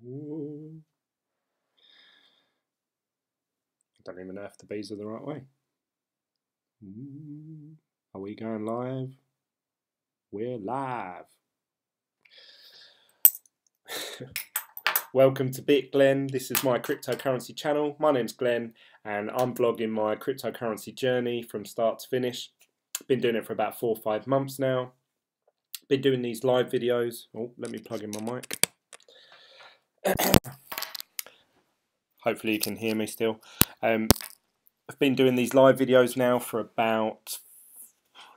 Ooh. I don't even know if the bees are the right way. Ooh. Are we going live? We're live. Welcome to Glen. This is my cryptocurrency channel. My name's Glenn and I'm vlogging my cryptocurrency journey from start to finish. Been doing it for about 4 or 5 months now. Been doing these live videos. Oh, let me plug in my mic. Hopefully you can hear me still. I've been doing these live videos now for about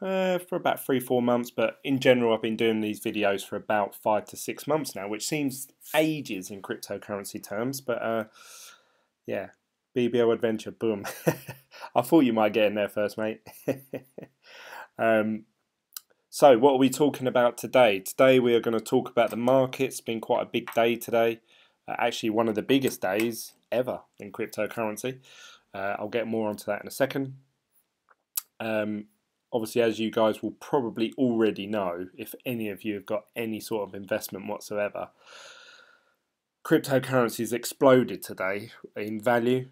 3-4 months, but in general I've been doing these videos for about 5 to 6 months now, which seems ages in cryptocurrency terms, but yeah, BBL adventure, boom. I thought you might get in there first, mate. So what are we talking about today? Today we are going to talk about the market. It's been quite a big day today, actually one of the biggest days ever in cryptocurrency. I'll get more onto that in a second. Obviously, as you guys will probably already know, if any of you have got any sort of investment whatsoever, cryptocurrency has exploded today in value.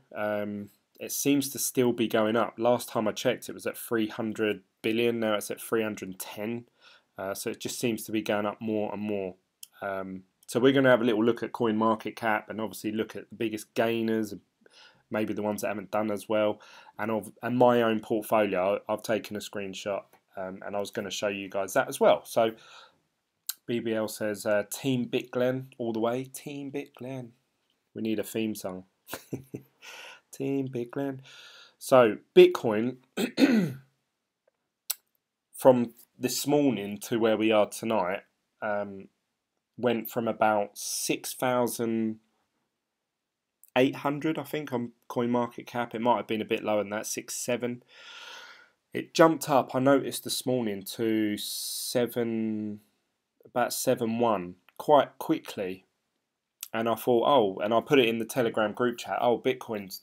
It seems to still be going up. Last time I checked, it was at 300 billion. Now it's at 310. So it just seems to be going up more and more. So we're going to have a little look at CoinMarketCap and obviously look at the biggest gainers, maybe the ones that haven't done as well, and my own portfolio. I've taken a screenshot and I was going to show you guys that as well. So BBL says Team Glen all the way. Team Glen. We need a theme song. Team Glen. So Bitcoin from this morning to where we are tonight went from about 6,800, I think, on CoinMarketCap. It might have been a bit lower than that, 6-7. It jumped up, I noticed this morning, to about 7-1 quite quickly. And I thought, oh, and I put it in the Telegram group chat, oh, Bitcoin's,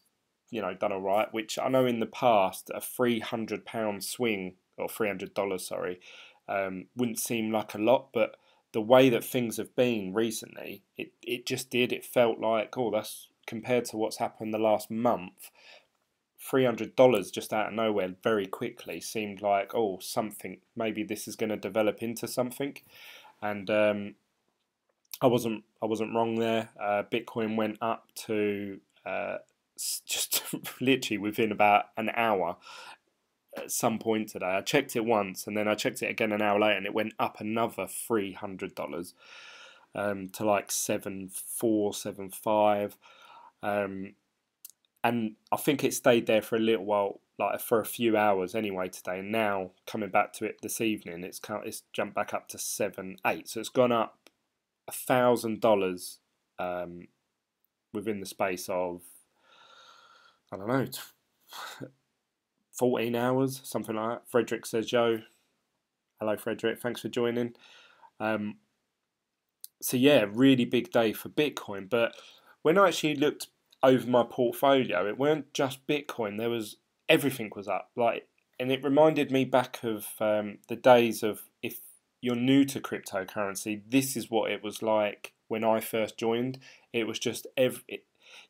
done all right, which I know in the past a £300 swing, or $300, sorry, wouldn't seem like a lot, but the way that things have been recently, it just did. It felt like, oh, that's compared to what's happened the last month, $300 just out of nowhere very quickly seemed like, oh, something, maybe this is going to develop into something. And I wasn't wrong there. Bitcoin went up to just literally within about an hour at some point today. I checked it once and then I checked it again an hour later and it went up another $300 to like 7.4, 7.5. And I think it stayed there for a little while, like for a few hours anyway today. And now coming back to it this evening, it's jumped back up to 7.8. So it's gone up $1,000 within the space of, I don't know, 14 hours, something like that. Frederick says, yo. Hello, Frederick. Thanks for joining. So yeah, really big day for Bitcoin. But when I actually looked over my portfolio, it weren't just Bitcoin. There was everything was up. And it reminded me back of the days of, if you're new to cryptocurrency, this is what it was like when I first joined. It was just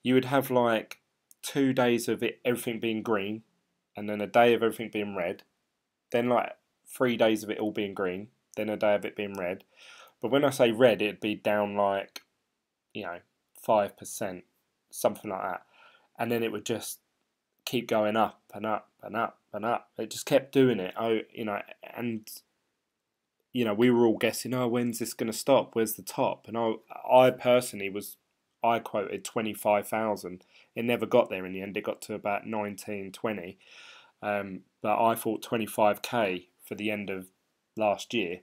you would have like 2 days of everything being green, and then a day of everything being red, then like 3 days of it all being green, then a day of it being red. But when I say red, it'd be down like 5%, something like that, and then it would just keep going up and up and up and up. It just kept doing it. And we were all guessing, oh, when's this going to stop? Where's the top? And I personally I quoted 25,000. It never got there in the end. It got to about 19, 20. But I thought 25k for the end of last year.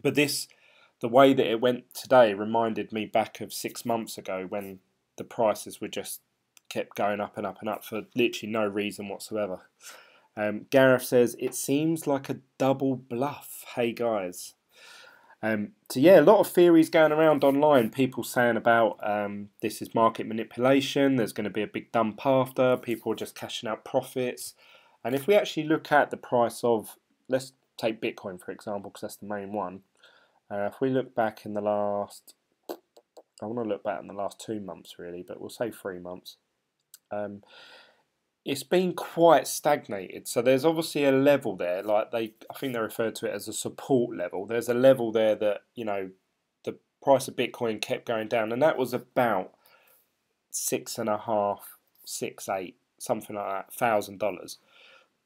But the way that it went today reminded me back of 6 months ago when the prices were just kept going up and up and up for literally no reason whatsoever. Gareth says, it seems like a double bluff. Hey guys. So yeah, a lot of theories going around online. People saying about this is market manipulation. There's going to be a big dump after. People are just cashing out profits. And if we actually look at the price of, let's take Bitcoin for example, because that's the main one. If we look back in the last, I want to look back in the last 2 months really, but we'll say 3 months. It's been quite stagnated. So there's obviously a level there, like I think they referred to it as a support level. There's a level there that, you know, the price of Bitcoin kept going down, and that was about 6.5, 6, 8, something like that, $1,000.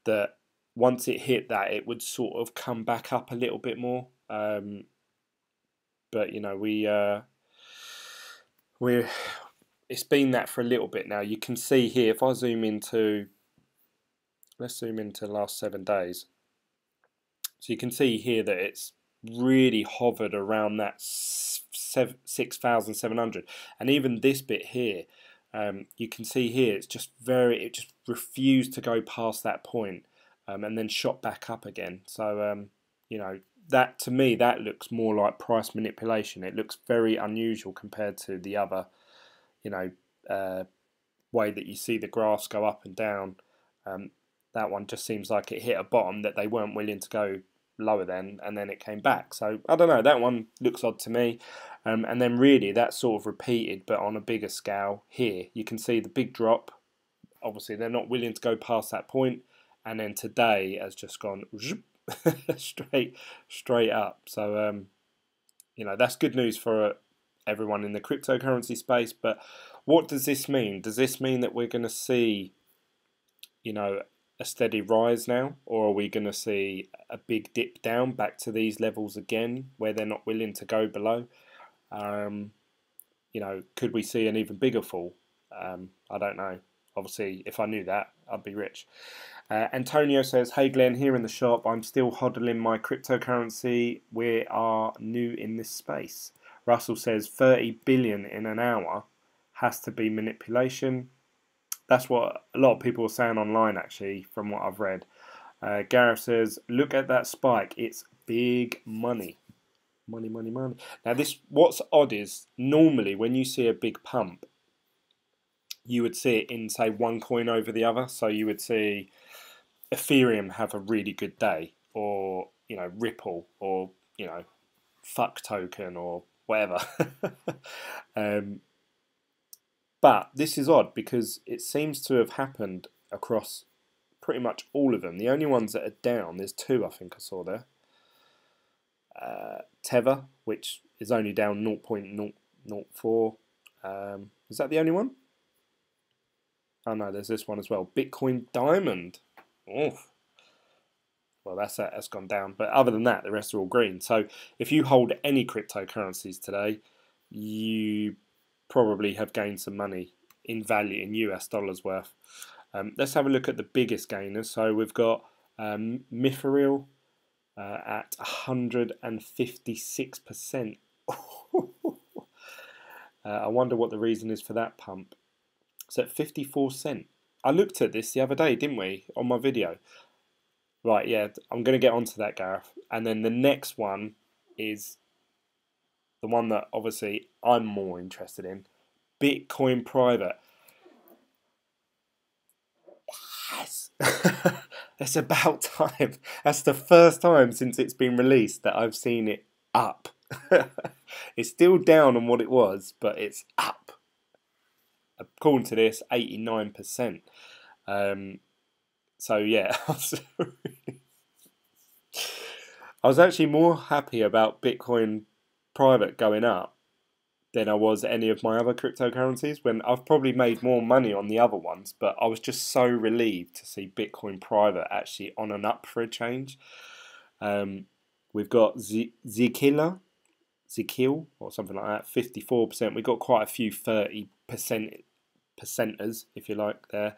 That once it hit that, it would sort of come back up a little bit more. But you know, it's been that for a little bit now. You can see here, if I zoom into, let's zoom into the last 7 days. So you can see here that it's really hovered around that 6,700, and even this bit here, you can see here it just refused to go past that point, and then shot back up again. So you know, that to me, that looks more like price manipulation. It looks very unusual compared to the other, you know, way that you see the graphs go up and down. That one just seems like it hit a bottom that they weren't willing to go lower than, and then it came back. So I don't know, that one looks odd to me. And then really that sort of repeated, but on a bigger scale. Here you can see the big drop. Obviously they're not willing to go past that point, and then today has just gone straight up. So you know, that's good news for everyone in the cryptocurrency space. But what does this mean? Does this mean that we're going to see, you know, a steady rise now, or are we going to see a big dip down back to these levels again where they're not willing to go below? You know, could we see an even bigger fall? I don't know. Obviously, if I knew that, I'd be rich. Antonio says, hey Glenn, here in the shop, I'm still hodling my cryptocurrency. We are new in this space. Russell says 30 billion in an hour has to be manipulation. That's what a lot of people are saying online, actually, from what I've read. Gareth says, look at that spike. It's big money. Money, money, money. Now, what's odd is, normally when you see a big pump, you would see it in, say, one coin over the other. So you would see Ethereum have a really good day, or, you know, Ripple, or, you know, fuck token, or whatever. But this is odd because it seems to have happened across pretty much all of them. The only ones that are down, there's 2 I think I saw there. Tether, which is only down 0.004. Is that the only one? Oh no, there's this one as well. Bitcoin Diamond. Oof. Well, that's gone down. But other than that, the rest are all green. So if you hold any cryptocurrencies today, you probably have gained some money in value, in US dollars worth. Let's have a look at the biggest gainers. So we've got Mithril at 156%. I wonder what the reason is for that pump. It's at 54 cents. I looked at this the other day, didn't we, on my video? Right, yeah, I'm going to get onto that, Gareth. And then the next one is the one that obviously I'm more interested in. Bitcoin Private. Yes! It's about time. That's the first time since it's been released that I've seen it up. It's still down on what it was, but it's up. According to this, 89%. So yeah, I was actually more happy about Bitcoin Private going up than I was any of my other cryptocurrencies, when I've probably made more money on the other ones, but I was just so relieved to see Bitcoin Private actually on and up for a change. We've got Zekil or something like that, 54%. We've got quite a few 30% percenters, if you like, there. A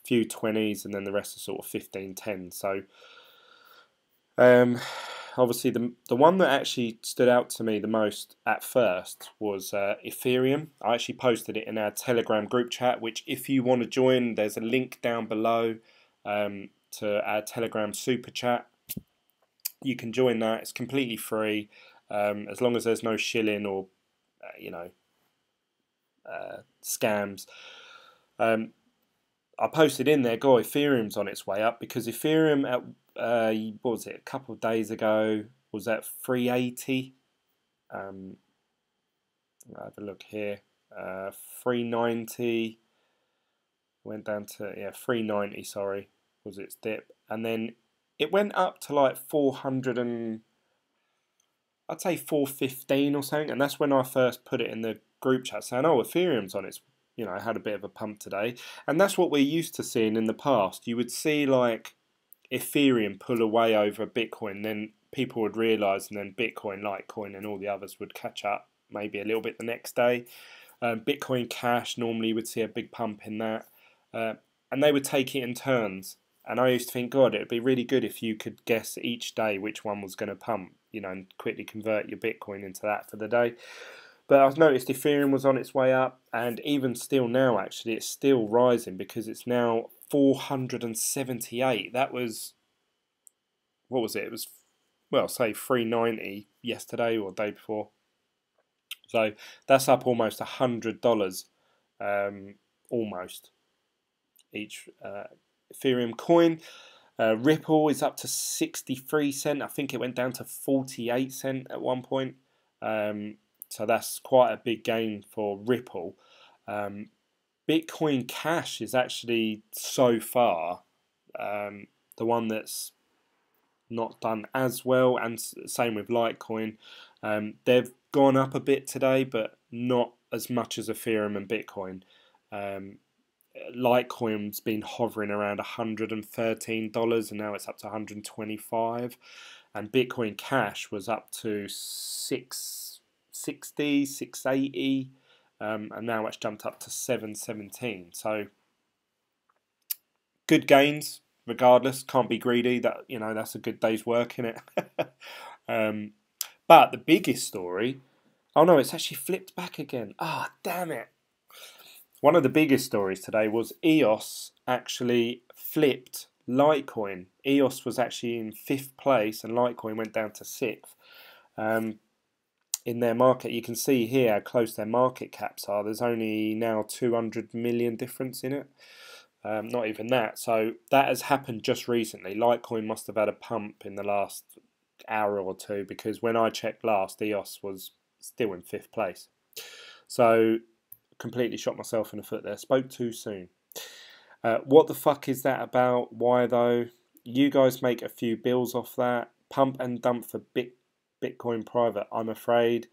few 20s, and then the rest are sort of 15, 10. So obviously the one that actually stood out to me the most at first was Ethereum. I actually posted it in our Telegram group chat, which if you want to join, there's a link down below to our Telegram super chat. You can join that. It's completely free, as long as there's no shilling or you know, scams. I posted in there, God, Ethereum's on its way up, because Ethereum at what was it, a couple of days ago was at 380. I'll have a look here. 390 went down to 390. Sorry, was its dip, and then it went up to like 400 and I'd say 415 or something, and that's when I first put it in the group chat saying, "Oh, Ethereum's on its, had a bit of a pump today," and that's what we're used to seeing in the past. You would see like Ethereum pull away over Bitcoin, then people would realise, and then Bitcoin, Litecoin, and all the others would catch up maybe a little bit the next day. Bitcoin Cash normally would see a big pump in that, and they would take it in turns. And I used to think, God, it would be really good if you could guess each day which one was going to pump, and quickly convert your Bitcoin into that for the day. But I've noticed Ethereum was on its way up, and even still now, actually, it's still rising because it's now 478. That was, what was it? It was, well, say 390 yesterday or day before. So that's up almost $100, almost each Ethereum coin. Ripple is up to 63 cents. I think it went down to 48 cents at one point. So that's quite a big gain for Ripple. Bitcoin Cash is actually so far the one that's not done as well, and same with Litecoin. They've gone up a bit today, but not as much as Ethereum and Bitcoin. Litecoin's been hovering around $113, and now it's up to $125. And Bitcoin Cash was up to 660, 680, and now it's jumped up to 717. So good gains, regardless. Can't be greedy. That's a good day's work, innit? But the biggest story, oh no, it's actually flipped back again. Ah, damn it. One of the biggest stories today was EOS actually flipped Litecoin. EOS was actually in 5th place and Litecoin went down to 6th. In their market, you can see here how close their market caps are. There's only now 200 million difference in it. Not even that. So that has happened just recently. Litecoin must have had a pump in the last hour or two, because when I checked last, EOS was still in 5th place. So completely shot myself in the foot there. Spoke too soon. What the fuck is that about? Why though? You guys make a few bills off that. Pump and dump for Bitcoin private, I'm afraid.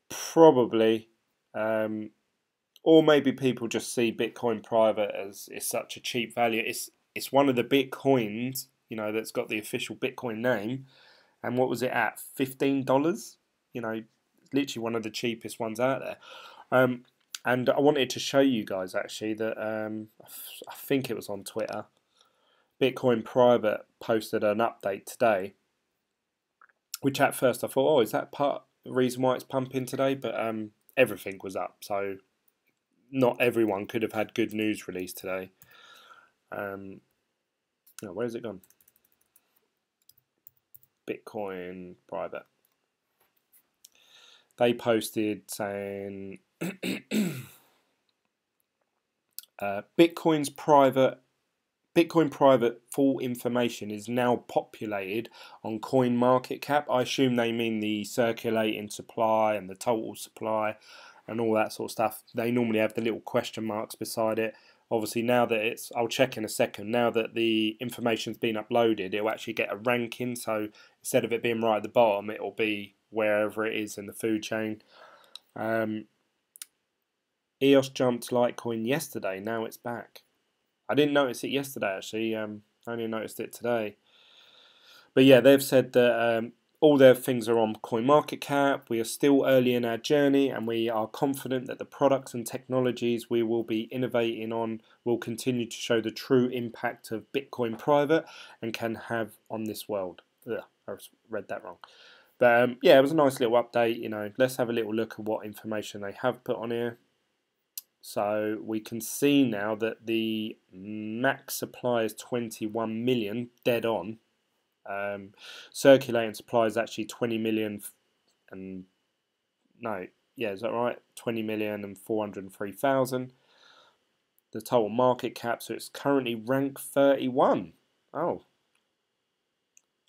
Probably. Or maybe people just see Bitcoin private as it's such a cheap value. It's one of the Bitcoins, that's got the official Bitcoin name. And what was it at? $15? Literally one of the cheapest ones out there. And I wanted to show you guys actually that I think it was on Twitter. Bitcoin Private posted an update today, which at first I thought, oh, is that part the reason why it's pumping today? But everything was up, so not everyone could have had good news released today. Where's it gone? Bitcoin Private. They posted saying Bitcoin private full information is now populated on CoinMarketCap. I assume they mean the circulating supply and the total supply and all that sort of stuff. They normally have the little question marks beside it. Obviously now that I'll check in a second, now that the information's been uploaded, it'll actually get a ranking. So instead of it being right at the bottom, it'll be wherever it is in the food chain. EOS jumped Litecoin yesterday. Now it's back. I didn't notice it yesterday actually. I only noticed it today. But yeah, they've said that all their things are on CoinMarketCap. We are still early in our journey, and we are confident that the products and technologies we will be innovating on will continue to show the true impact of Bitcoin private and can have on this world. Ugh, I read that wrong. But yeah, it was a nice little update. Let's have a little look at what information they have put on here. So we can see now that the max supply is 21 million, dead on. Circulating supply is actually 20 million and no, yeah, is that right? 20 million and 403,000. The total market cap, so it's currently ranked 31. Oh,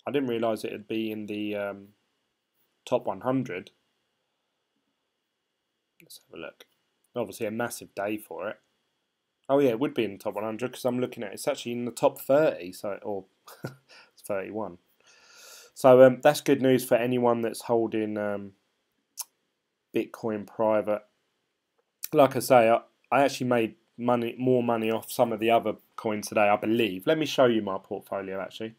I didn't realise it would be in the top 100. Let's have a look. Obviously a massive day for it. Oh yeah, it would be in the top 100 because I'm looking at it's actually in the top 30, so or it's 31. So that's good news for anyone that's holding Bitcoin private. Like I say, I actually made more money off some of the other coins today, I believe. Let me show you my portfolio actually.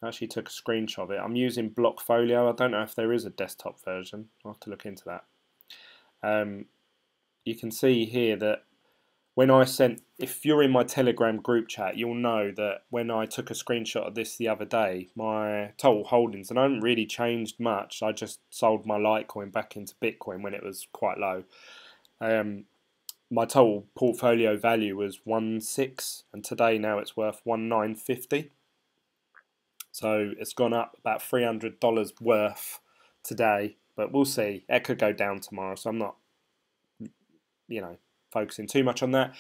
I actually took a screenshot of it. I'm using Blockfolio. I don't know if there is a desktop version. I'll have to look into that. You can see here that when I sent, if you're in my Telegram group chat, you'll know that when I took a screenshot of this the other day, my total holdings, and I haven't really changed much, I just sold my Litecoin back into Bitcoin when it was quite low. My total portfolio value was 1.6, and today now it's worth 1.950. So it's gone up about $300 worth today, but we'll see. It could go down tomorrow, so I'm not, focusing too much on that.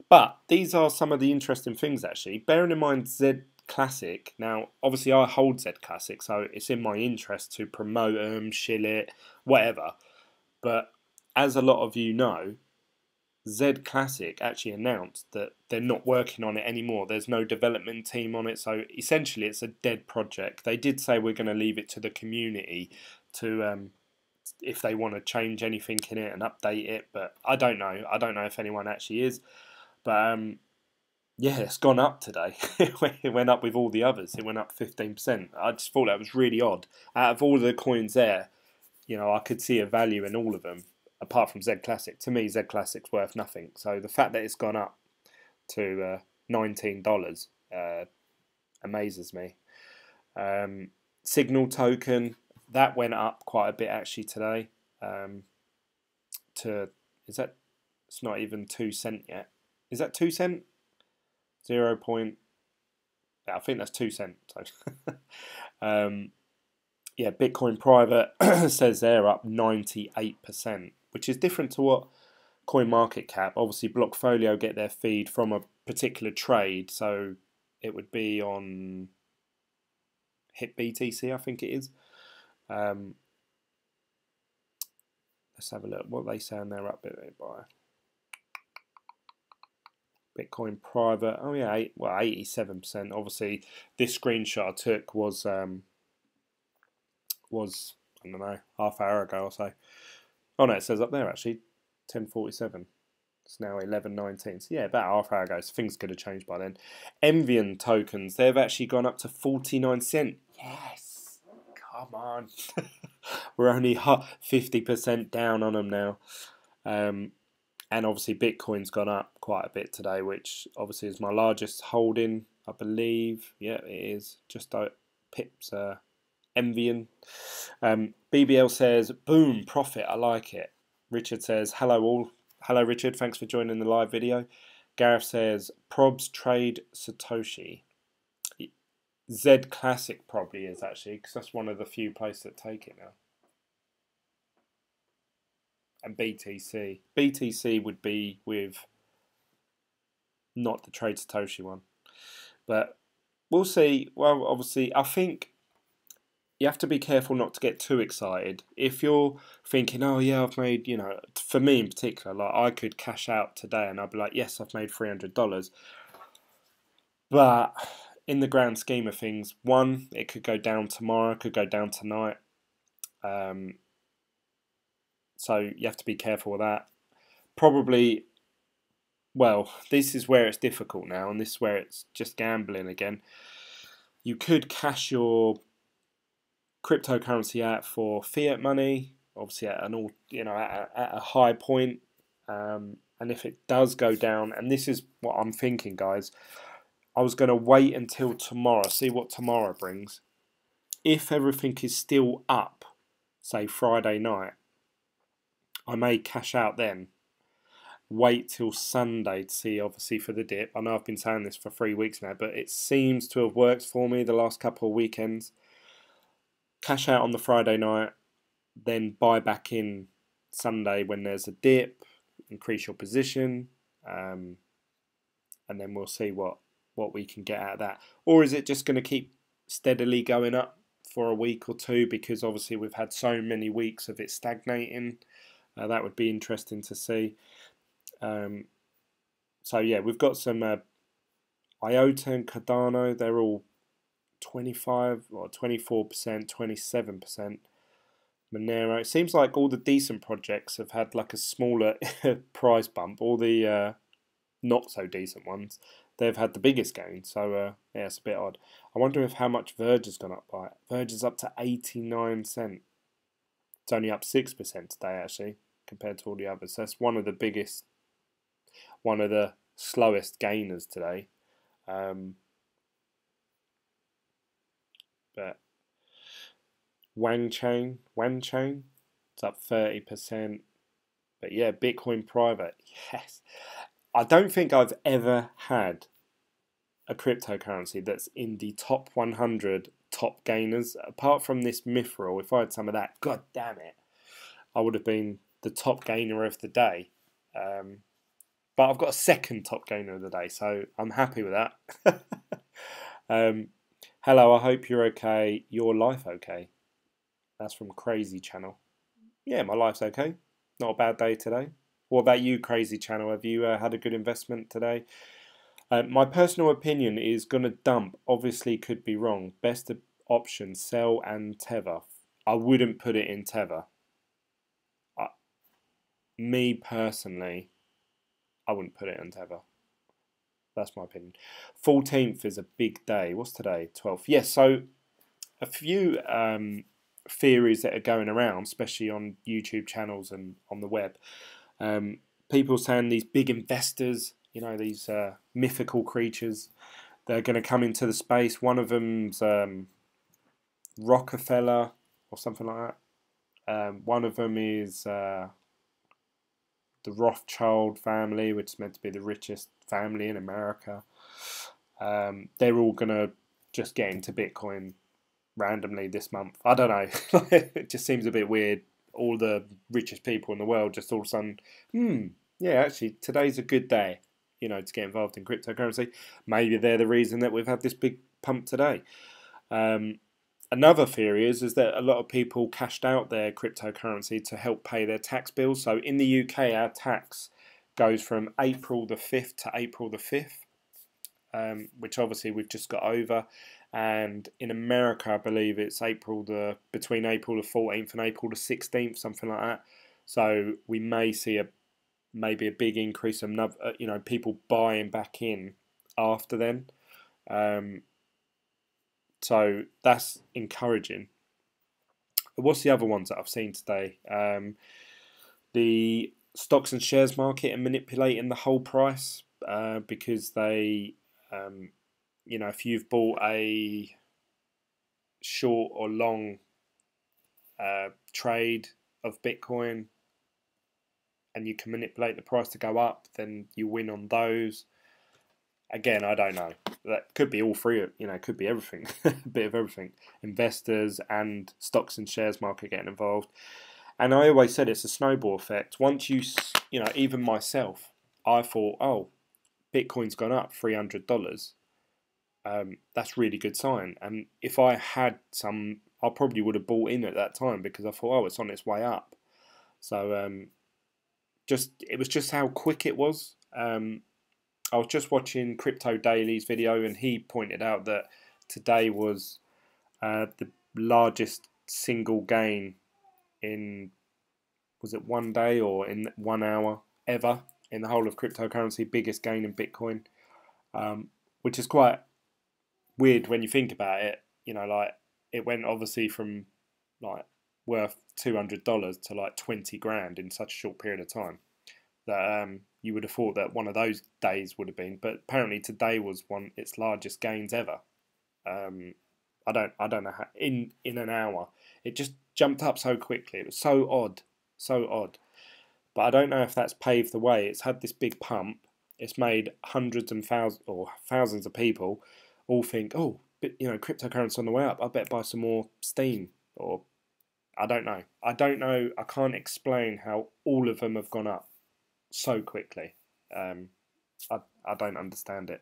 But these are some of the interesting things actually. Bearing in mind Z Classic. Now, obviously I hold Z Classic, so it's in my interest to promote them, shill it, whatever. But as a lot of you know, Z Classic actually announced that they're not working on it anymore. There's no development team on it, so essentially it's a dead project. They did say we're going to leave it to the community to if they want to change anything in it and update it, but I don't know. I don't know if anyone actually is. But yeah, it's gone up today. It went up with all the others. It went up 15%. I just thought that was really odd. Out of all the coins there, I could see a value in all of them, apart from Z Classic. To me, Z Classic's worth nothing. So the fact that it's gone up to $19 amazes me. Signal token, that went up quite a bit actually today. It's not even 2 cents yet. Is that 2 cents? 0. Yeah, I think that's 2 cents. So. Yeah, Bitcoin private says they're up 98%, which is different to what CoinMarketCap. Obviously, Blockfolio get their feed from a particular trade, so it would be on HitBTC, I think it is. Let's have a look. What they saying they're up by? Bitcoin private. Oh yeah, 87%. Obviously, this screenshot I took was I don't know, half hour ago or so. Oh no, it says up there actually 10:47. It's now 11:19. So yeah, about half hour ago. So things could have changed by then. Envian tokens, they've actually gone up to 49 cents. Yes, come on. We're only 50% down on them now. And obviously Bitcoin's gone up quite a bit today, which obviously is my largest holding, I believe. Yeah, it is. Just pips Envian. BBL says, boom, profit, I like it. Richard says, hello all. Hello Richard, thanks for joining the live video. Gareth says, probs trade Satoshi. Z Classic probably is actually, because that's one of the few places that take it now. And BTC. BTC would be with not the Trade Satoshi one. But we'll see. Well, obviously, I think you have to be careful not to get too excited. If you're thinking, oh yeah, I've made, for me in particular, like I could cash out today and I'd be like, yes, I've made $300. But in the grand scheme of things, one, it could go down tomorrow, it could go down tonight. So you have to be careful with that. Probably, well, this is where it's difficult now, and this is where it's just gambling again. You could cash your cryptocurrency out for fiat money, obviously at at a high point. And if it does go down, and this is what I'm thinking, guys, I was going to wait until tomorrow, see what tomorrow brings. If everything is still up, say Friday night, I may cash out then. Wait till Sunday to see, obviously, for the dip. I know I've been saying this for 3 weeks now, but it seems to have worked for me the last couple of weekends. Cash out on the Friday night, then buy back in Sunday when there's a dip, increase your position, and then we'll see what we can get out of that. Or is it just going to keep steadily going up for a week or two, because obviously we've had so many weeks of it stagnating. That would be interesting to see. So yeah, we've got some IOTA and Cardano. They're all 25 or 24%, 27%. Monero. It seems like all the decent projects have had like a smaller price bump. All the not so decent ones, they've had the biggest gain. So yeah, it's a bit odd. I wonder if how much Verge has gone up by. Verge is up to 89 cents. It's only up 6% today actually compared to all the others. So that's one of the biggest, one of the slowest gainers today. But Wang Chain, it's up 30%. But yeah, Bitcoin private, yes. I don't think I've ever had a cryptocurrency that's in the top 100 top gainers. Apart from this Mithril, if I had some of that, god damn it, I would have been the top gainer of the day. But I've got a second top gainer of the day, so I'm happy with that. Hello, I hope you're okay. Your life okay? That's from Crazy Channel. Yeah, my life's okay. Not a bad day today. What about you, Crazy Channel? Have you had a good investment today? My personal opinion is going to dump. Obviously, could be wrong. Best option, sell and Tether. I wouldn't put it in Tether. Me personally, I wouldn't put it in Tether. That's my opinion. 14th is a big day. What's today? 12th. Yes, so a few theories that are going around, especially on YouTube channels and on the web. People saying these big investors, you know, these mythical creatures, they're going to come into the space. One of them's Rockefeller or something like that. One of them is the Rothschild family, which is meant to be the richest family in America. They're all going to just get into Bitcoin randomly this month. I don't know. It just seems a bit weird. All the richest people in the world just all of a sudden, yeah, actually, today's a good day, you know, to get involved in cryptocurrency. Maybe they're the reason that we've had this big pump today. Another theory is that a lot of people cashed out their cryptocurrency to help pay their tax bills. So in the UK, our tax goes from April the 5th to April the 5th, which obviously we've just got over. And in America, I believe it's between April the 14th and April the 16th, something like that. So we may see maybe a big increase of people buying back in after then. So that's encouraging. What's the other ones that I've seen today? The stocks and shares market are manipulating the whole price because they, if you've bought a short or long trade of Bitcoin and you can manipulate the price to go up, then you win on those. Again, I don't know. That could be all three, it could be everything, a bit of everything. Investors and stocks and shares market getting involved. And I always said it's a snowball effect. Once even myself, I thought, oh, Bitcoin's gone up $300. That's really good sign. And if I had some, I probably would have bought in at that time because I thought, oh, it's on its way up. So it was just how quick it was. I was just watching Crypto Daily's video, and he pointed out that today was the largest single gain in, was it 1 day or in 1 hour ever in the whole of cryptocurrency, biggest gain in Bitcoin, which is quite weird when you think about it. Like it went obviously from like worth $200 to like 20 grand in such a short period of time. That you would have thought that one of those days would have been, but apparently today was its largest gains ever. I don't know how in an hour it just jumped up so quickly. It was so odd. But I don't know if that's paved the way. It's had this big pump. It's made hundreds and thousands of people all think, oh, cryptocurrency on the way up. I better buy some more Steam. Or I don't know. I can't explain how all of them have gone up so quickly. I don't understand it.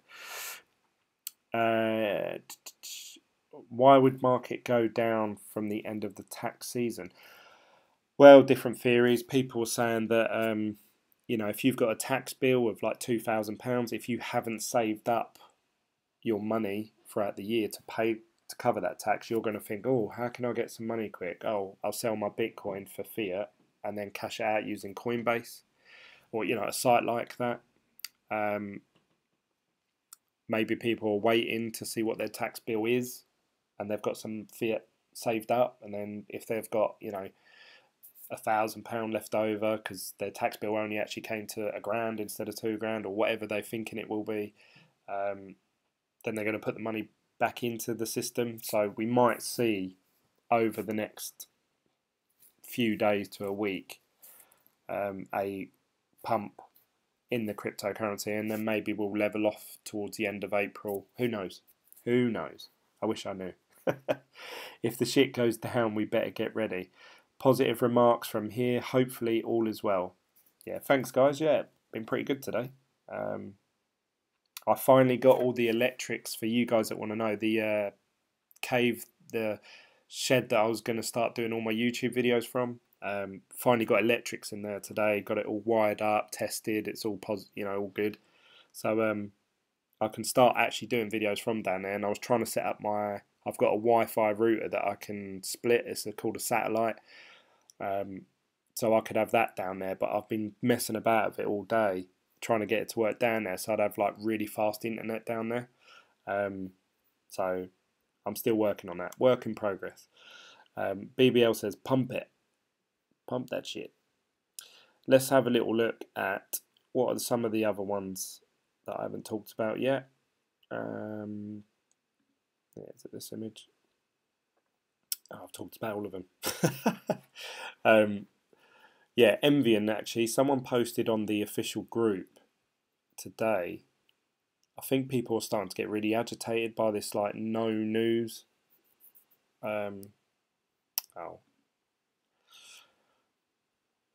Why would market go down from the end of the tax season? Well, different theories. People were saying that you know, if you've got a tax bill of like £2,000, if you haven't saved up your money throughout the year to pay to cover that tax, you're going to think, oh, how can I get some money quick? Oh, I'll sell my Bitcoin for fiat and then cash it out using Coinbase or, you know, a site like that. Maybe people are waiting to see what their tax bill is and they've got some fiat saved up, and then if they've got, you know, £1,000 left over because their tax bill only actually came to £1,000 instead of £2,000 or whatever they're thinking it will be, then they're going to put the money back into the system. So we might see over the next few days to a week a pump in the cryptocurrency, and then maybe we'll level off towards the end of April. Who knows? Who knows? I wish I knew. If the shit goes down, we better get ready. Positive remarks from here. Hopefully all is well. Yeah, thanks guys. Yeah, been pretty good today. I finally got all the electrics for you guys that want to know. The cave, the shed that I was going to start doing all my YouTube videos from. Finally got electrics in there today. Got it all wired up, tested. It's all all good. So I can start actually doing videos from down there. And I was trying to set up I've got a Wi-Fi router that I can split. It's called a satellite. So I could have that down there. But I've been messing about with it all day, trying to get it to work down there. So I'd have like really fast internet down there. So I'm still working on that. Work in progress. BBL says, pump it. Pump that shit. Let's have a little look at what are some of the other ones that I haven't talked about yet. Yeah, is it this image? Oh, I've talked about all of them. Yeah, Envying actually. Someone posted on the official group today. I think people are starting to get really agitated by this, like, no news. Oh.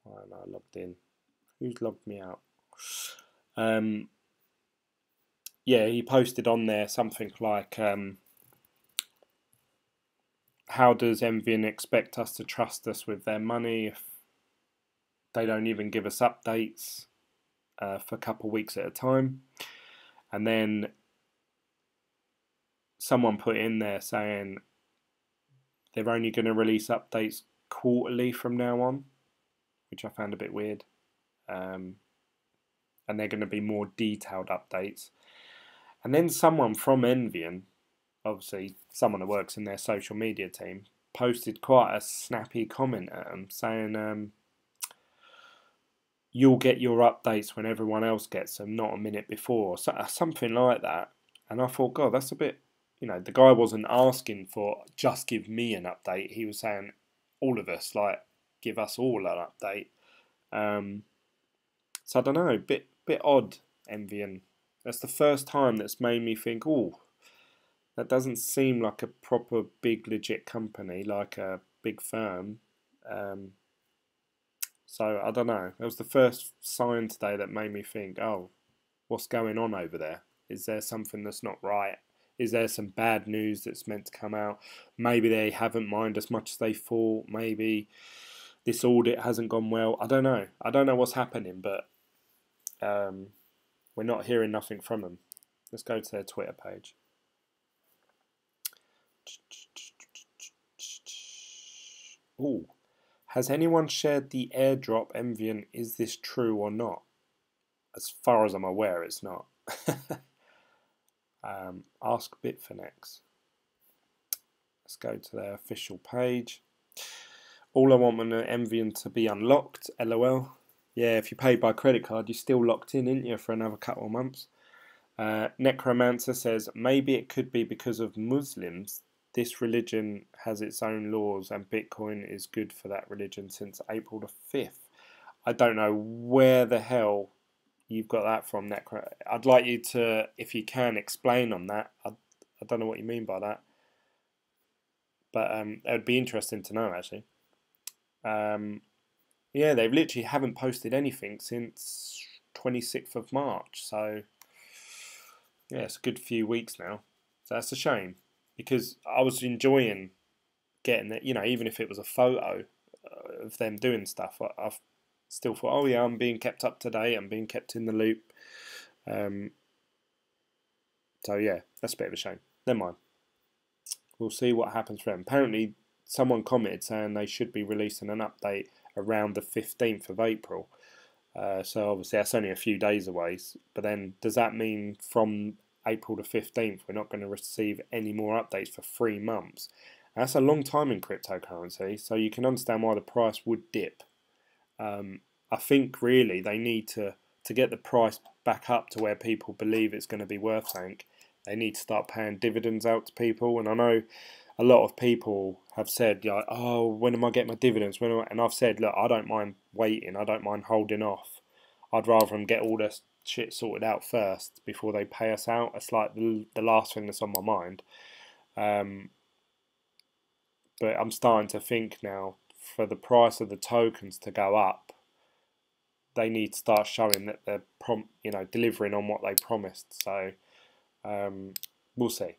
Why am I logged in? Who's logged me out? Yeah, he posted on there something like, how does Envying expect us to trust us with their money if they don't even give us updates for a couple of weeks at a time? And then someone put in there saying they're only going to release updates quarterly from now on, which I found a bit weird. And they're going to be more detailed updates. And then someone from Envying, obviously someone that works in their social media team, posted quite a snappy comment at them saying, you'll get your updates when everyone else gets them, not a minute before, so, something like that. And I thought, God, that's a bit, you know, the guy wasn't asking for just give me an update. He was saying all of us, like, give us all an update. So I don't know, bit odd, Envying. That's the first time that's made me think, oh, that doesn't seem like a proper big legit company, like a big firm. So I don't know. That was the first sign today that made me think, oh, what's going on over there? Is there something that's not right? Is there some bad news that's meant to come out? Maybe they haven't mined as much as they thought. Maybe this audit hasn't gone well. I don't know. I don't know what's happening, but we're not hearing nothing from them. Let's go to their Twitter page. Ooh. Has anyone shared the airdrop, Envying? Is this true or not? As far as I'm aware, it's not. Ask Bitfinex. Let's go to their official page. All I want when Envying to be unlocked, LOL. Yeah, if you paid by credit card, you're still locked in, aren't you, for another couple of months. Necromancer says, maybe it could be because of Muslims. This religion has its own laws and Bitcoin is good for that religion since April the 5th. I don't know where the hell you've got that from, Necro. I'd like you to, if you can, explain on that. I don't know what you mean by that. But it would be interesting to know, actually. Yeah, they literally haven't posted anything since 26th of March. So, yeah, it's a good few weeks now. So that's a shame. Because I was enjoying getting it, you know, even if it was a photo of them doing stuff. I've still thought, oh yeah, I'm being kept up to date, I'm being kept in the loop. So yeah, that's a bit of a shame. Never mind. We'll see what happens for them. Apparently, someone commented saying they should be releasing an update around the 15th of April. So obviously that's only a few days away. But then does that mean from April the 15th we're not going to receive any more updates for 3 months? And that's a long time in cryptocurrency, so you can understand why the price would dip. I think really they need to get the price back up to where people believe it's going to be worth something. They need to start paying dividends out to people, and I know a lot of people have said, like, oh, when am I getting my dividends? And I've said, look, I don't mind waiting, I don't mind holding off. I'd rather them get all this shit sorted out first before they pay us out. It's like the last thing that's on my mind. But I'm starting to think now, for the price of the tokens to go up, they need to start showing that they're delivering on what they promised. So we'll see.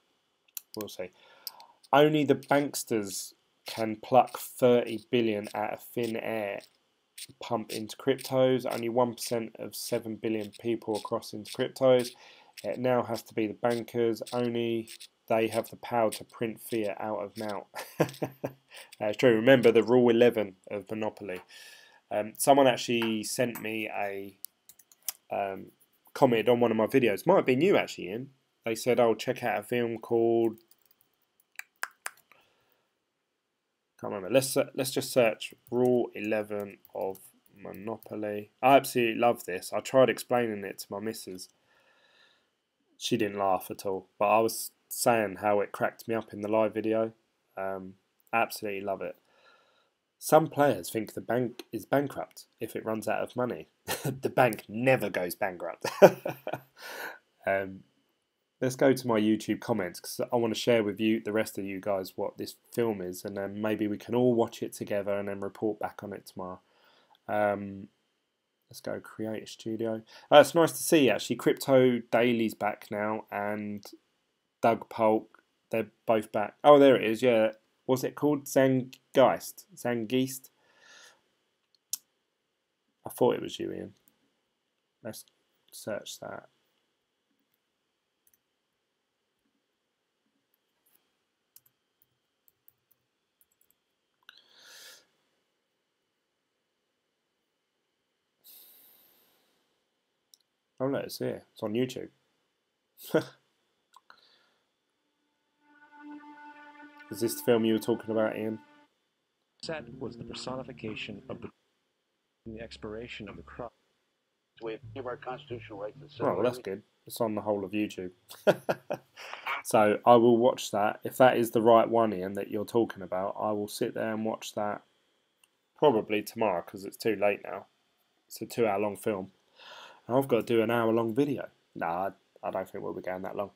We'll see. Only the banksters can pluck 30 billion out of thin air, pump into cryptos. Only 1% of 7 billion people are crossing into cryptos. It now has to be the bankers. Only they have the power to print fiat out of now. That's true. Remember the rule 11 of Monopoly. Someone actually sent me a comment on one of my videos. Might have been you actually, Ian. They said, "Oh, check out a film called." Can't remember. Let's just search Rule 11 of Monopoly. I absolutely love this. I tried explaining it to my missus. She didn't laugh at all, but I was saying how it cracked me up in the live video. Absolutely love it. Some players think the bank is bankrupt if it runs out of money. The bank never goes bankrupt. Let's go to my YouTube comments because I want to share with you, the rest of you guys, what this film is, and then maybe we can all watch it together and then report back on it tomorrow. Let's go create a studio. It's nice to see actually. Crypto Daily's back now, and Doug Polk, they're both back. Oh, there it is. Yeah, what's it called? Zangeist. I thought it was you, Ian. Let's search that. Oh no, it's here. It's on YouTube. Is this the film you were talking about, Ian? Set was the personification of the expiration of the crop. We have our constitutional right to well, that's good. It's on the whole of YouTube. So I will watch that. If that is the right one, Ian, that you're talking about, I will sit there and watch that probably tomorrow because it's too late now. It's a 2-hour-long film. And I've got to do an hour-long video. Nah, I don't think we'll be going that long.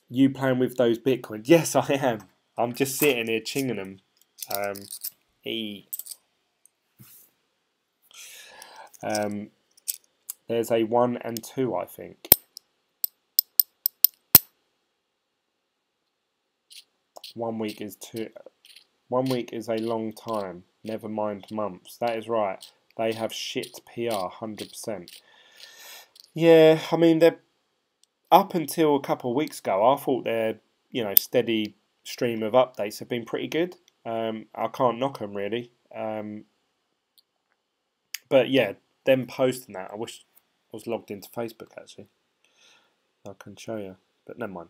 You playing with those Bitcoins? Yes, I am. I'm just sitting here chinging them. There's a 1 and 2, I think. 1 week is 1 week is a long time. Never mind months. That is right. They have shit PR, 100%. Yeah, I mean, they're up until a couple of weeks ago. I thought their steady stream of updates have been pretty good. I can't knock them really. But yeah, them posting that. I wish I was logged into Facebook actually. I can show you, but never mind.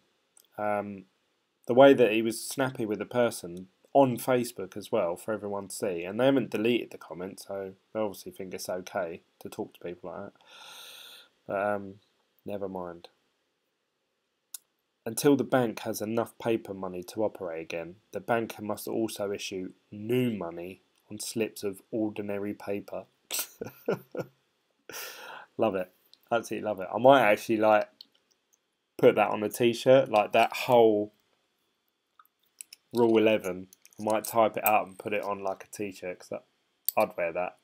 The way that he was snappy with the person on Facebook as well for everyone to see, and they haven't deleted the comment, so they obviously think it's okay to talk to people like that. But never mind. Until the bank has enough paper money to operate again, the banker must also issue new money on slips of ordinary paper. Love it. Absolutely love it. I might actually put that on a t-shirt, like that whole Rule 11. I might type it out and put it on like a t-shirt because I'd wear that.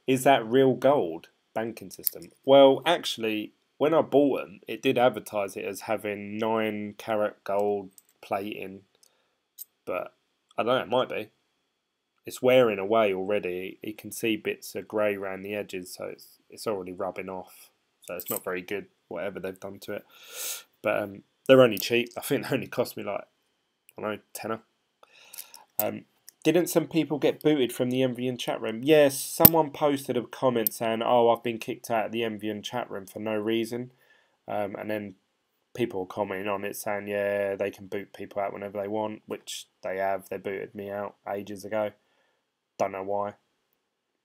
Is that real gold banking system? Well, actually, when I bought them, it did advertise it as having 9 karat gold plating, but I don't know, it might be. it's wearing away already. You can see bits of grey around the edges, so it's already rubbing off. So it's not very good, whatever they've done to it. But they're only cheap. I think they only cost me like, I don't know, tenner. Didn't some people get booted from the MVN chat room? Yes, someone posted a comment saying, "Oh, I've been kicked out of the MVN chat room for no reason," and then people were commenting on it saying, "Yeah, they can boot people out whenever they want," which they have. They booted me out ages ago. Don't know why,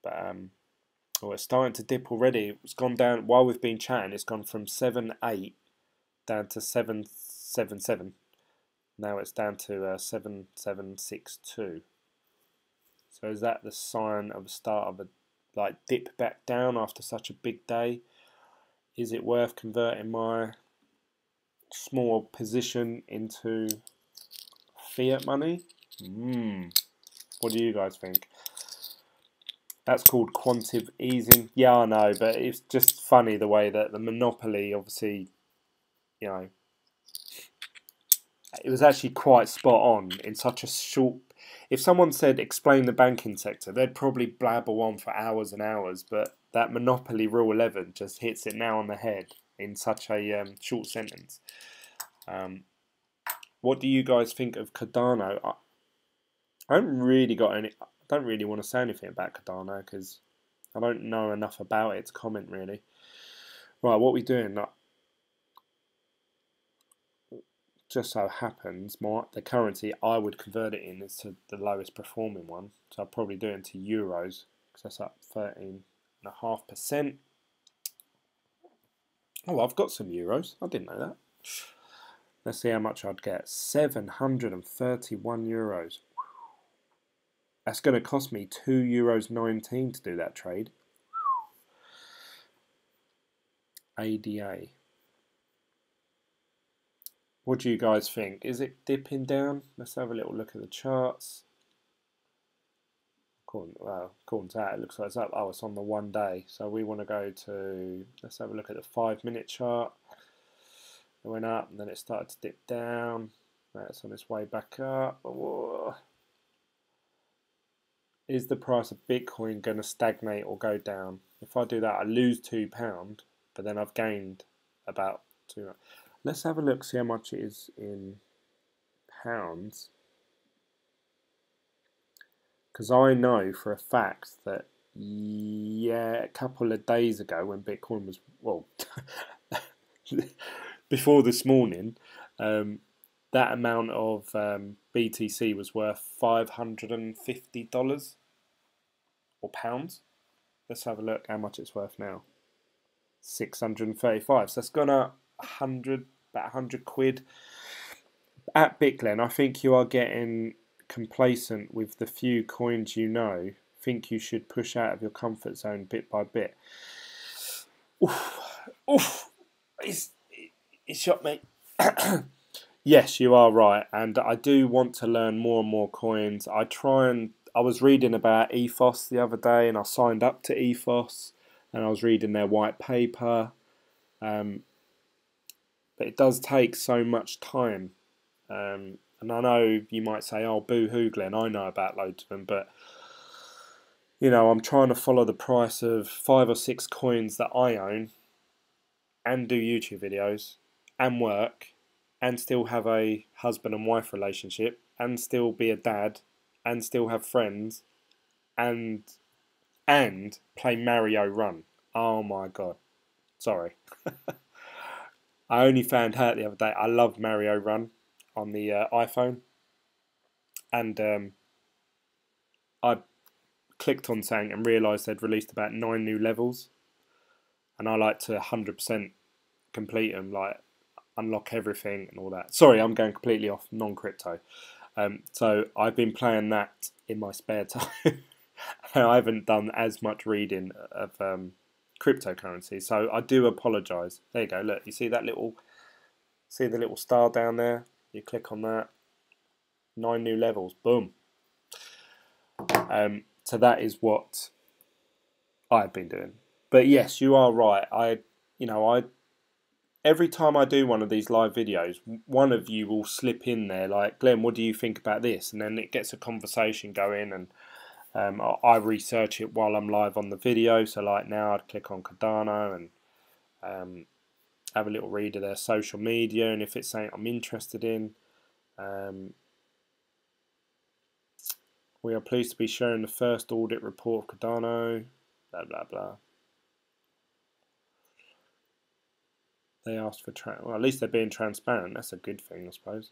but oh, it's starting to dip already. It's gone down while we've been chatting. It's gone from 7.8 down to 7.77. Now it's down to 7.762. So is that the sign of the start of a dip back down after such a big day? Is it worth converting my small position into fiat money? What do you guys think? That's called quantitative easing. Yeah, I know, but it's just funny the way that the monopoly, obviously, you know, it was actually quite spot on in such a short. If someone said explain the banking sector, they'd probably blabber on for hours and hours. But that monopoly rule 11 just hits it now on the head in such a short sentence. What do you guys think of Cardano? I don't really want to say anything about Cardano because I don't know enough about it to comment really. Right, what are we doing? Just so happens, the currency I would convert it in is to the lowest performing one. So I'll probably do it into euros because that's up 13.5%. Oh, I've got some euros. I didn't know that. Let's see how much I'd get. 731 euros. That's going to cost me €2.19 to do that trade. ADA. What do you guys think? Is it dipping down? Let's have a little look at the charts. According to that, it looks like it's up. Oh, it's on the 1 day. So we want to go to, let's have a look at the 5-minute chart. It went up and then it started to dip down. Now it's on its way back up. Whoa. Is the price of Bitcoin going to stagnate or go down? If I do that, I lose £2, but then I've gained about £2. Let's have a look, see how much it is in pounds. Because I know for a fact that, yeah, a couple of days ago when Bitcoin was, well, before this morning, that amount of BTC was worth $550 or pounds. Let's have a look how much it's worth now. 635. So it's gone up about 100 quid. At Bitglen, I think you are getting complacent with the few coins you know. Think you should push out of your comfort zone bit by bit. Oof. It's shot me. Yes, you are right, and I do want to learn more and more coins. I was reading about Ethos the other day, and I signed up to Ethos, and I was reading their white paper. But it does take so much time. And I know you might say, "Oh, boo-hoo, Glenn, I know about loads of them," but you know, I'm trying to follow the price of 5 or 6 coins that I own, and do YouTube videos, and work, and still have a husband and wife relationship, and still be a dad, and still have friends, and play Mario Run. Oh my god, sorry. I only found out the other day I love Mario Run on the iPhone, and I clicked on something and realised they'd released about 9 new levels, and I like to 100% complete them, like unlock everything and all that. Sorry, I'm going completely off non-crypto. So I've been playing that in my spare time. I haven't done as much reading of cryptocurrency, so I do apologise. There you go. Look, you see the little star down there? You click on that. 9 new levels. Boom. So that is what I've been doing. But yes, you are right. Every time I do one of these live videos, one of you will slip in there like, "Glenn, what do you think about this?" And then it gets a conversation going, and I research it while I'm live on the video. So like now I'd click on Cardano and have a little read of their social media, and if it's something I'm interested in. We are pleased to be sharing the first audit report of Cardano, blah blah blah. They asked for, well, at least they're being transparent. That's a good thing, I suppose.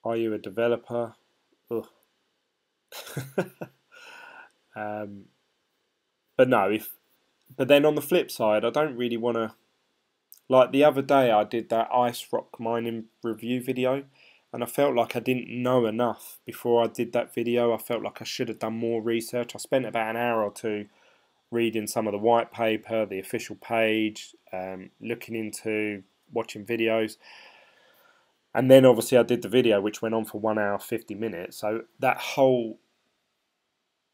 Are you a developer? Ugh. But no, but then on the flip side, I don't really want to, like the other day I did that ice rock mining review video, and I felt like I didn't know enough before I did that video. I felt like I should have done more research. I spent about an hour or two reading some of the white paper, the official page, looking into watching videos, and then obviously I did the video, which went on for 1 hour 50 minutes. So that whole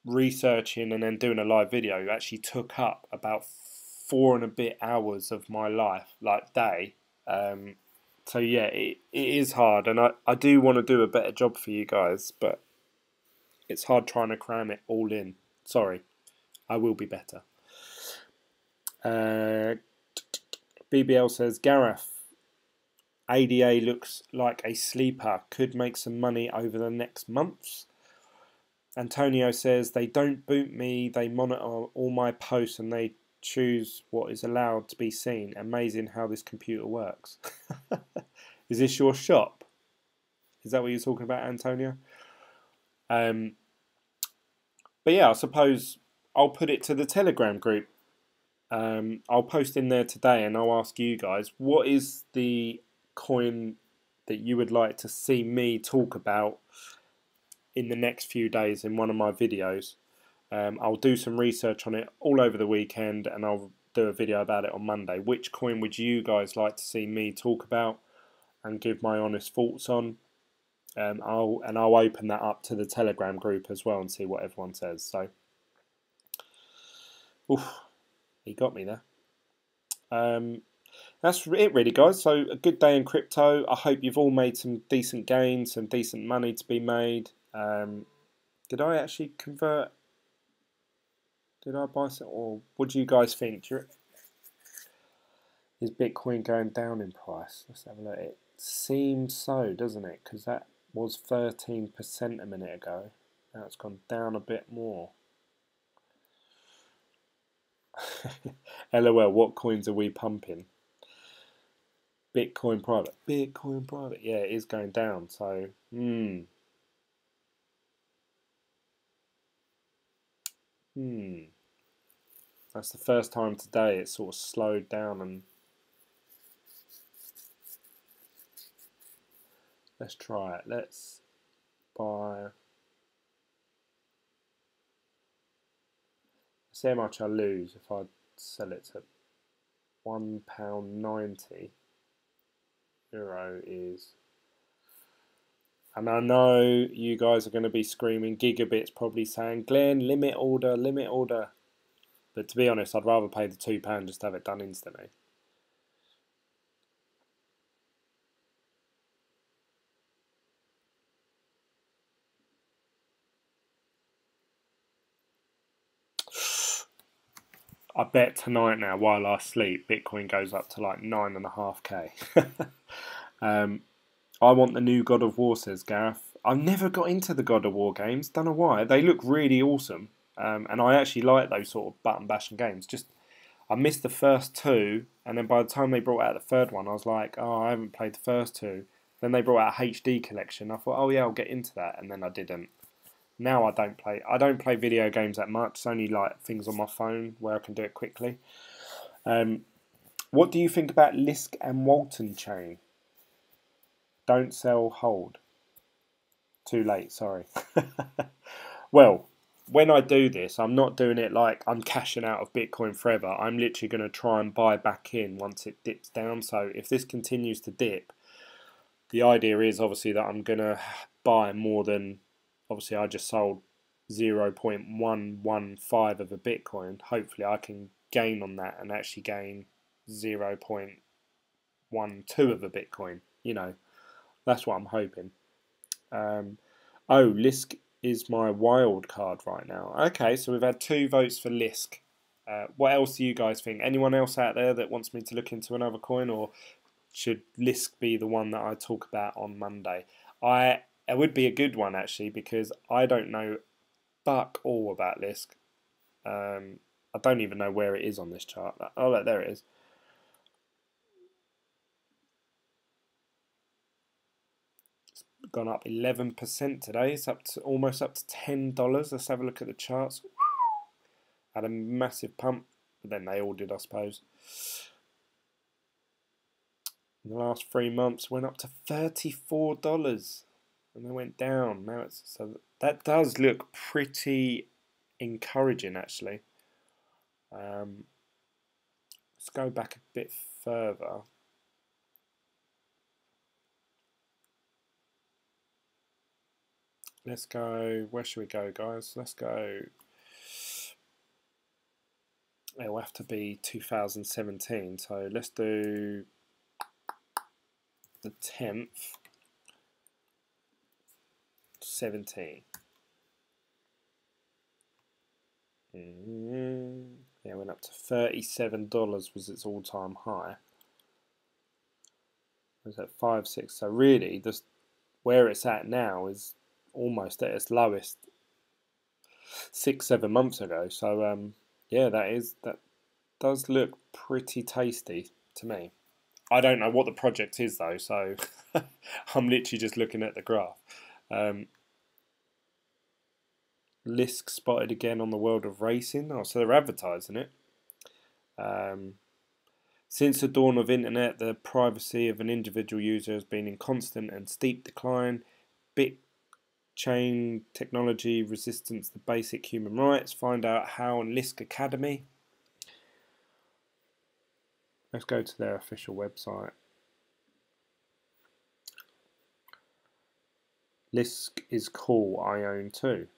researching and then doing a live video actually took up about 4 and a bit hours of my life, like day. So yeah, it is hard, and I do want to do a better job for you guys, but it's hard trying to cram it all in. Sorry, I will be better. BBL says, Gareth, ADA looks like a sleeper, could make some money over the next months. Antonio says, they don't boot me, they monitor all my posts and they choose what is allowed to be seen. Amazing how this computer works. Is this your shop? Is that what you're talking about, Antonio? But yeah, I suppose I'll put it to the Telegram group. I'll post in there today and I'll ask you guys, what is the coin that you would like to see me talk about in the next few days in one of my videos? I'll do some research on it all over the weekend and I'll do a video about it on Monday. Which coin would you guys like to see me talk about and give my honest thoughts on? I'll open that up to the Telegram group as well and see what everyone says. So, oof, he got me there. That's it really, guys. So a good day in crypto. I hope you've all made some decent gains, some decent money to be made. Did I actually convert? Did I buy some? Or what do you guys think? Is Bitcoin going down in price? Let's have a look. It seems so, doesn't it? Because that was 13% a minute ago. Now it's gone down a bit more. LOL, what coins are we pumping? Bitcoin private. Bitcoin private. Yeah, it is going down. So, That's the first time today it's sort of slowed down, and let's try it. Let's buy. See how much I lose if I sell it to £1.90. Euro is, and I know you guys are going to be screaming, Gigabit's probably saying, Glenn, limit order, limit order. But to be honest, I'd rather pay the £2 just to have it done instantly. I bet tonight now, while I sleep, Bitcoin goes up to like 9.5k. I want the new God of War, says Gareth. I've never got into the God of War games. Don't know why. They look really awesome. And I actually like those sort of button bashing games. Just I missed the first two, and then by the time they brought out the third one, I was like, oh, I haven't played the first two. Then they brought out a HD collection. I thought, oh yeah, I'll get into that, and then I didn't. Now I don't play video games that much. It's only like things on my phone where I can do it quickly. What do you think about Lisk and Walton chain? Don't sell, hold. Too late, sorry. Well, when I do this, I'm not doing it like I'm cashing out of Bitcoin forever. I'm literally going to try and buy back in once it dips down. So if this continues to dip, the idea is obviously that I'm going to buy more than, obviously I just sold 0.115 of a Bitcoin. Hopefully I can gain on that and actually gain 0.12 of a Bitcoin. You know, that's what I'm hoping. Oh, Lisk is my wild card right now. Okay, so we've had 2 votes for Lisk. What else do you guys think? Anyone else out there that wants me to look into another coin, or should Lisk be the one that I talk about on Monday? It would be a good one actually, because I don't know fuck all about Lisk. I don't even know where it is on this chart. Oh, look, there it is. It's gone up 11% today. It's up to almost up to $10. Let's have a look at the charts. Had a massive pump, but then they all did, I suppose. In the last 3 months, went up to $34, and then went down. Now it's so that does look pretty encouraging, actually. Let's go back a bit further. Let's go. Where should we go, guys? Let's go. It'll have to be 2017. So let's do the 10th, 17. Yeah, went up to $37 was its all-time high. It was at 5.6. So really, this where it's at now is almost at its lowest 6-7 months ago. So yeah, that does look pretty tasty to me. I don't know what the project is though, so I'm literally just looking at the graph. Lisk spotted again on the World of Racing. Oh, so they're advertising it. Since the dawn of internet, the privacy of an individual user has been in constant and steep decline. Chain technology resistance to basic human rights. Find out how on Lisk Academy. Let's go to their official website. Lisk is cool, I own too.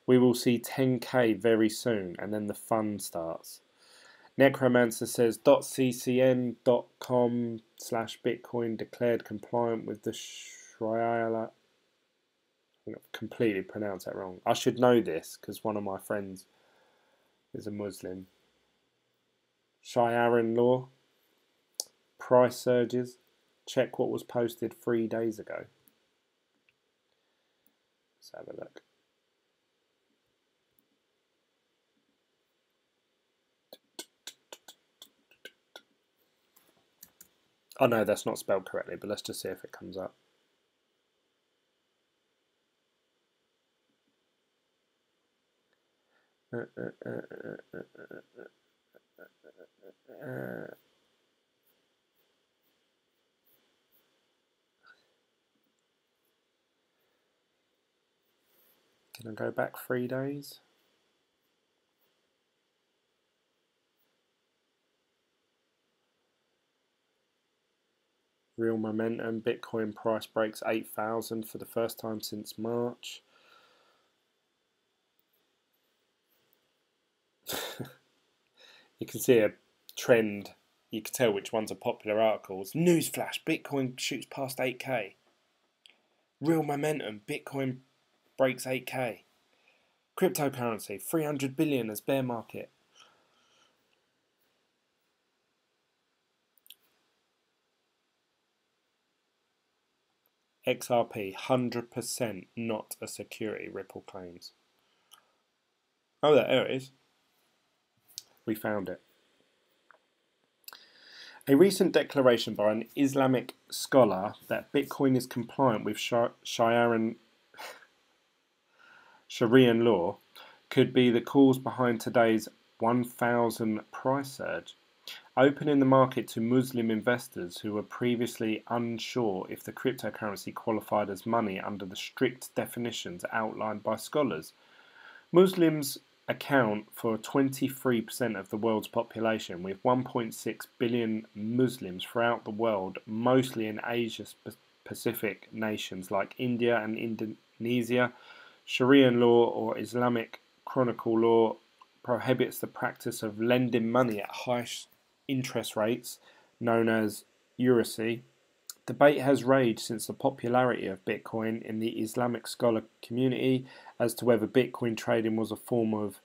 We will see 10k very soon, and then the fun starts. Necromancer says .ccn.com/Bitcoin declared compliant with the Sharia. I completely pronounced that wrong. I should know this because one of my friends is a Muslim. Sharia law. Price surges. Check what was posted 3 days ago. Let's have a look. Oh no, that's not spelled correctly, but let's just see if it comes up. Can I go back 3 days? Real momentum. Bitcoin price breaks 8,000 for the first time since March. You can see a trend. You can tell which ones are popular articles. Newsflash, Bitcoin shoots past 8k. Real momentum, Bitcoin breaks 8k. Cryptocurrency, 300 billion as bear market. XRP, 100% not a security, Ripple claims. Oh, there it is. We found it. A recent declaration by an Islamic scholar that Bitcoin is compliant with Sharian law could be the cause behind today's 1,000 price surge, opening the market to Muslim investors who were previously unsure if the cryptocurrency qualified as money under the strict definitions outlined by scholars. Muslims account for 23% of the world's population, with 1.6 billion Muslims throughout the world, mostly in Asia-Pacific nations like India and Indonesia. Sharian law, or Islamic chronicle law, prohibits the practice of lending money at high interest rates, known as usury, Debate has raged since the popularity of Bitcoin in the Islamic scholar community as to whether Bitcoin trading was a form of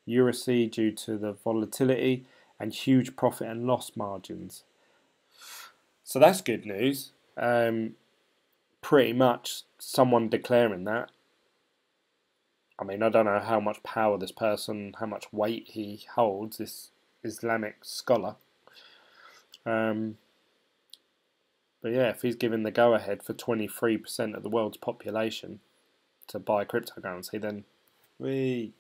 heresy due to the volatility and huge profit and loss margins. So that's good news. Pretty much someone declaring that. I mean, I don't know how much power this person, how much weight he holds, this Islamic scholar. But yeah, if he's given the go-ahead for 23% of the world's population to buy cryptocurrency, then we.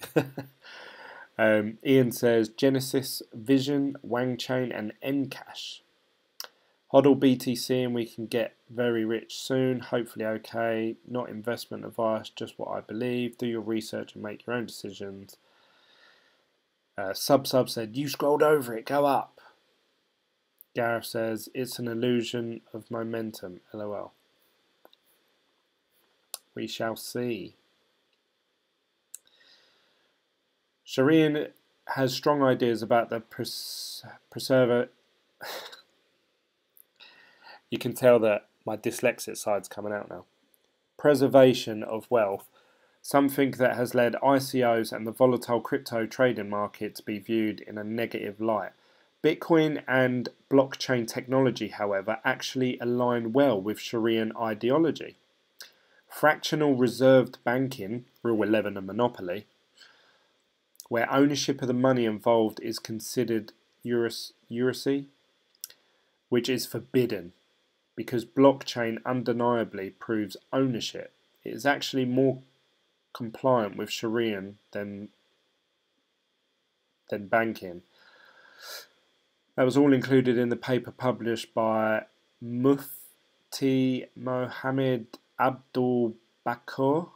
Ian says Genesis, Vision, Wang Chain, and Encash. Hodl BTC and we can get very rich soon. Hopefully okay. Not investment advice, just what I believe. Do your research and make your own decisions. Sub said, you scrolled over it, go up. Gareth says, it's an illusion of momentum, lol. We shall see. Shireen has strong ideas about the preserver. You can tell that my dyslexic side's coming out now. Preservation of wealth, something that has led ICOs and the volatile crypto trading market to be viewed in a negative light. Bitcoin and blockchain technology, however, actually align well with Sharian ideology. Fractional reserved banking, Rule 11 a monopoly, where ownership of the money involved is considered heresy, which is forbidden because blockchain undeniably proves ownership. It is actually more compliant with Sharian than banking. That was all included in the paper published by Mufti Mohammed Abdul Bakur.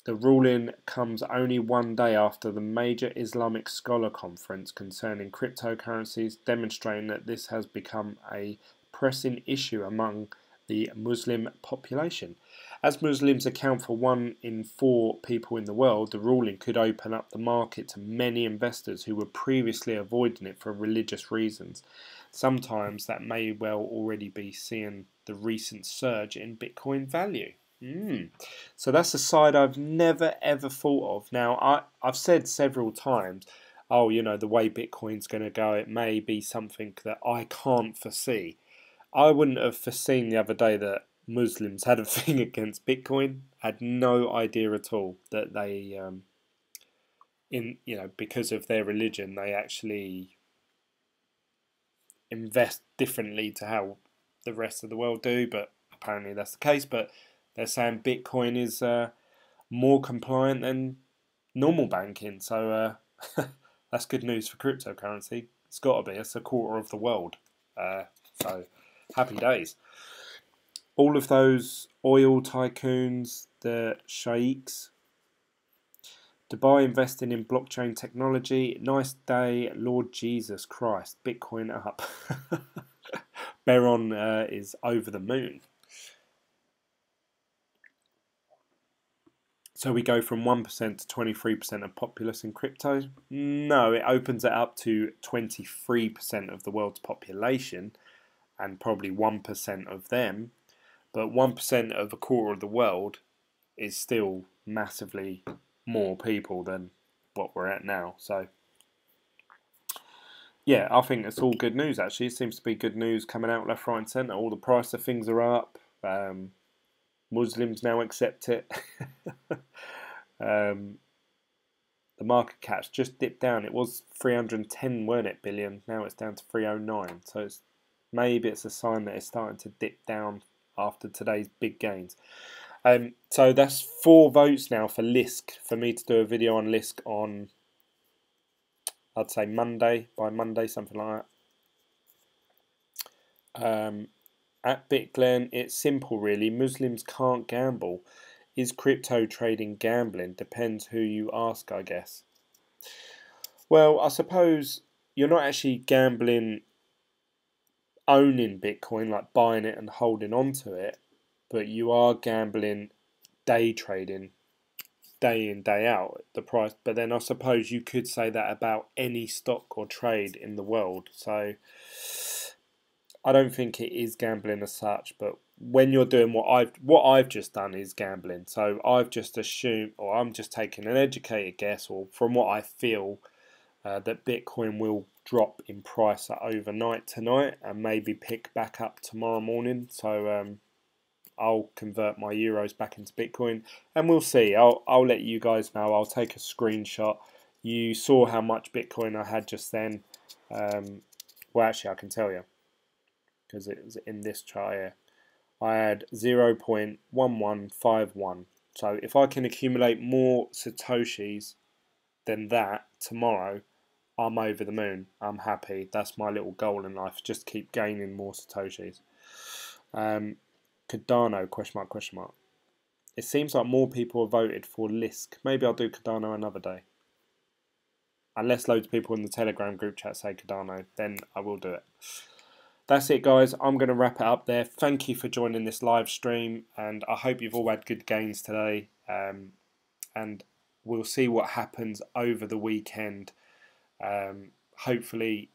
The ruling comes only one day after the major Islamic scholar conference concerning cryptocurrencies, demonstrating that this has become a pressing issue among the Muslim population. As Muslims account for 1 in 4 people in the world, the ruling could open up the market to many investors who were previously avoiding it for religious reasons. Sometimes that may well already be seeing the recent surge in Bitcoin value. So that's a side I've never ever thought of. Now, I've said several times, oh, you know, the way Bitcoin's going to go, it may be something that I can't foresee. I wouldn't have foreseen the other day that Muslims had a thing against Bitcoin. I had no idea at all that they, because of their religion, they actually invest differently to how the rest of the world do. But apparently that's the case. But they're saying Bitcoin is more compliant than normal banking. So that's good news for cryptocurrency. It's got to be. It's a quarter of the world. So happy days. All of those oil tycoons, the sheiks, Dubai investing in blockchain technology. Nice day, Lord Jesus Christ. Bitcoin up. Beron is over the moon. So we go from 1% to 23% of populace in crypto? No, it opens it up to 23% of the world's population and probably 1% of them. But 1% of a quarter of the world is still massively more people than what we're at now. So, yeah, I think it's all good news, actually. It seems to be good news coming out left, right and centre. All the price of things are up. Muslims now accept it. The market cap's just dipped down. It was 310, weren't it, billion? Now it's down to 309. So maybe it's a sign that it's starting to dip down after today's big gains. So that's 4 votes now for Lisk, for me to do a video on Lisk on, I'd say Monday, by Monday, something like that. At BitGlen, it's simple really. Muslims can't gamble. Is crypto trading gambling? Depends who you ask, I guess. Well, I suppose you're not actually gambling owning Bitcoin, like buying it and holding on to it, but you are gambling day trading, day in, day out, the price. But then I suppose you could say that about any stock or trade in the world. So I don't think it is gambling as such, but when you're doing what I've just done is gambling. So I've just assumed, or I'm just taking an educated guess, or from what I feel, that Bitcoin will drop in price overnight tonight and maybe pick back up tomorrow morning. So I'll convert my euros back into Bitcoin, and we'll see. I'll let you guys know. I'll take a screenshot. You saw how much Bitcoin I had just then. Well, actually, I can tell you because it was in this chart here. I had 0.1151. So if I can accumulate more Satoshis than that tomorrow, I'm over the moon. I'm happy. That's my little goal in life. Just keep gaining more Satoshis. Cardano, question mark, question mark. It seems like more people have voted for Lisk. Maybe I'll do Cardano another day. Unless loads of people in the Telegram group chat say Cardano, then I will do it. That's it, guys. I'm going to wrap it up there. Thank you for joining this live stream, and I hope you've all had good gains today. And we'll see what happens over the weekend. Hopefully,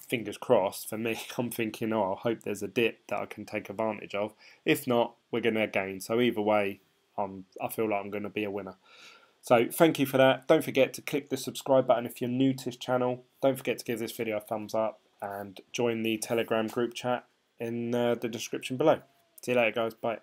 fingers crossed for me, I'm thinking, I hope there's a dip that I can take advantage of. If not, we're going to gain. So either way, I feel like I'm going to be a winner. So thank you for that. Don't forget to click the subscribe button if you're new to this channel. Don't forget to give this video a thumbs up and join the Telegram group chat in the description below. See you later, guys. Bye.